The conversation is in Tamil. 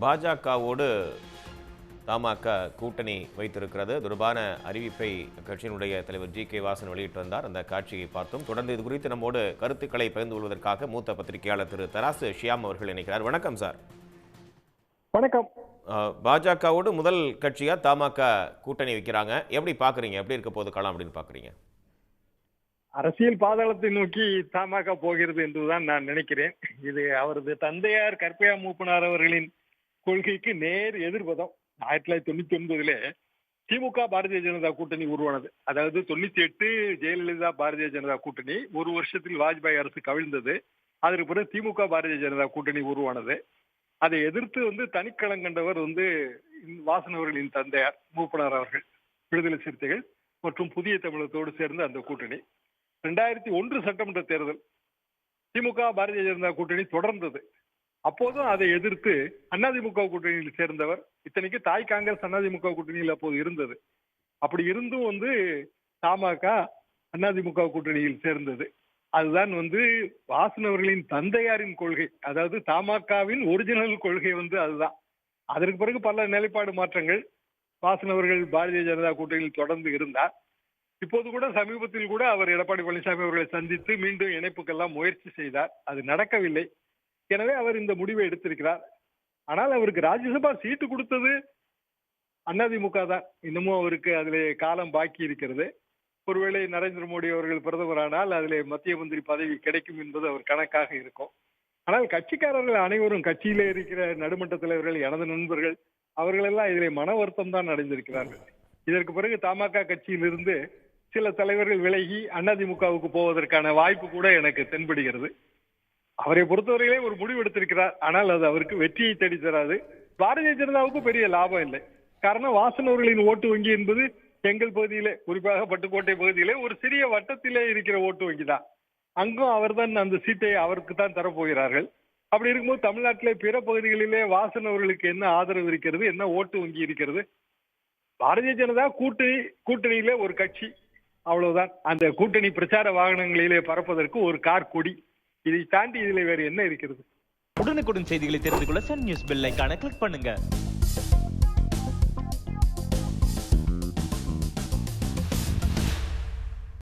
பாஜகவோடு தமாக கூட்டணி வைத்திருக்கிறது. தொடர்பான அறிவிப்பை கட்சியினுடைய தலைவர் ஜி.கே. வாசன் வெளியிட்டு வந்தார். அந்த காட்சியை பார்த்தோம். தொடர்ந்து இது குறித்து நம்மோடு கருத்துக்களை பகிர்ந்து கொள்வதற்காக மூத்த பத்திரிகையாளர் திரு தராசு ஷியாம் அவர்கள் இணைக்கிறார். வணக்கம் சார். வணக்கம். பாஜகவோடு முதல் கட்சியா தமாக கூட்டணி வைக்கிறாங்க. எப்படி பாக்குறீங்க? எப்படி இருக்க போது களம் அப்படின்னு பாக்குறீங்க? அரசியல் பாதாளத்தை நோக்கி தமாக போகிறது என்றுதான் நான் நினைக்கிறேன். இது அவரது தந்தையார் கற்பையா மூப்பனார் அவர்களின் கொள்கைக்கு நேர் எதிர்பதம். 1999 திமுக பாரதிய ஜனதா கூட்டணி உருவானது. அதாவது 98 ஜெயலலிதா பாரதிய ஜனதா கூட்டணி, ஒரு வருஷத்தில் வாஜ்பாய் அரசு கவிழ்ந்தது. அதற்கு பிறகு திமுக பாரதிய ஜனதா கூட்டணி உருவானது. அதை எதிர்த்து தனிக்களம் கண்டவர் வாசன் அவர்களின் தந்தையார் மூப்பனார் அவர்கள். விடுதலை சிறுத்தைகள் மற்றும் புதிய தமிழகத்தோடு சேர்ந்து அந்த கூட்டணி. 2001 சட்டமன்ற தேர்தல் திமுக பாரதிய ஜனதா கூட்டணி தொடர்ந்தது. அப்போதும் அதை எதிர்த்து அதிமுக கூட்டணியில் சேர்ந்தவர். இத்தனைக்கு தாய் காங்கிரஸ் அதிமுக கூட்டணியில் அப்போது இருந்தது. அப்படி இருந்தும் தமாக அதிமுக கூட்டணியில் சேர்ந்தது. அதுதான் வாசன் அவர்களின் தந்தையாரின் கொள்கை. அதாவது தமாகவின் ஒரிஜினல் கொள்கை அதுதான். அதற்கு பிறகு பல நிலைப்பாடு மாற்றங்கள். வாசன் அவர்கள் பாரதிய ஜனதா கூட்டணியில் தொடர்ந்து இருந்தார். இப்போது கூட சமீபத்தில் கூட அவர் எடப்பாடி பழனிசாமி அவர்களை சந்தித்து மீண்டும் இணைப்புக்கெல்லாம் முயற்சி செய்தார். அது நடக்கவில்லை. எனவே அவர் இந்த முடிவை எடுத்திருக்கிறார். ஆனால் அவருக்கு ராஜ்யசபா சீட்டு கொடுத்தது அதிமுக தான். இன்னமும் அவருக்கு அதிலே காலம் பாக்கி இருக்கிறது. ஒருவேளை நரேந்திர மோடி அவர்கள் பிரதமரானால் அதிலே மத்திய மந்திரி பதவி கிடைக்கும் என்பது அவர் கணக்காக இருக்கும். ஆனால் கட்சிக்காரர்கள் அனைவரும், கட்சியிலே இருக்கிற நடுமன்ற தலைவர்கள், எனது நண்பர்கள், அவர்கள் எல்லாம் இதிலே மன வருத்தம் தான் அடைந்திருக்கிறார்கள். இதற்கு பிறகு தமாக கட்சியிலிருந்து சில தலைவர்கள் விலகி அதிமுகவுக்கு போவதற்கான வாய்ப்பு கூட எனக்கு தென்படுகிறது. அவரை பொறுத்தவரையிலே ஒரு முடிவு எடுத்திருக்கிறார். ஆனால் அது அவருக்கு வெற்றியை தேடி தராது. பாரதிய ஜனதாவுக்கு பெரிய லாபம் இல்லை. காரணம், வாசன் அவர்களின் ஓட்டு வங்கி என்பது எங்கள் பகுதியிலே, குறிப்பாக பட்டுக்கோட்டை பகுதியிலே ஒரு சிறிய வட்டத்திலே இருக்கிற ஓட்டு வங்கி தான். அங்கும் அவர்தான் அந்த சீட்டை அவருக்கு தான் தரப்போகிறார்கள். அப்படி இருக்கும்போது தமிழ்நாட்டிலே பிற பகுதிகளிலே வாசன் அவர்களுக்கு என்ன ஆதரவு இருக்கிறது, என்ன ஓட்டு வங்கி இருக்கிறது? பாரதிய ஜனதா கூட்டணியிலே ஒரு கட்சி, அவ்வளவுதான். அந்த கூட்டணி பிரச்சார வாகனங்களிலே பறப்பதற்கு ஒரு கார் கொடி. இதை தாண்டி இதில் வேறு என்ன இருக்கிறது? உடனுக்குடன் செய்திகளை தெரிந்து கொள்ள சன் நியூஸ் பெல் ஐகானை கிளிக் பண்ணுங்க.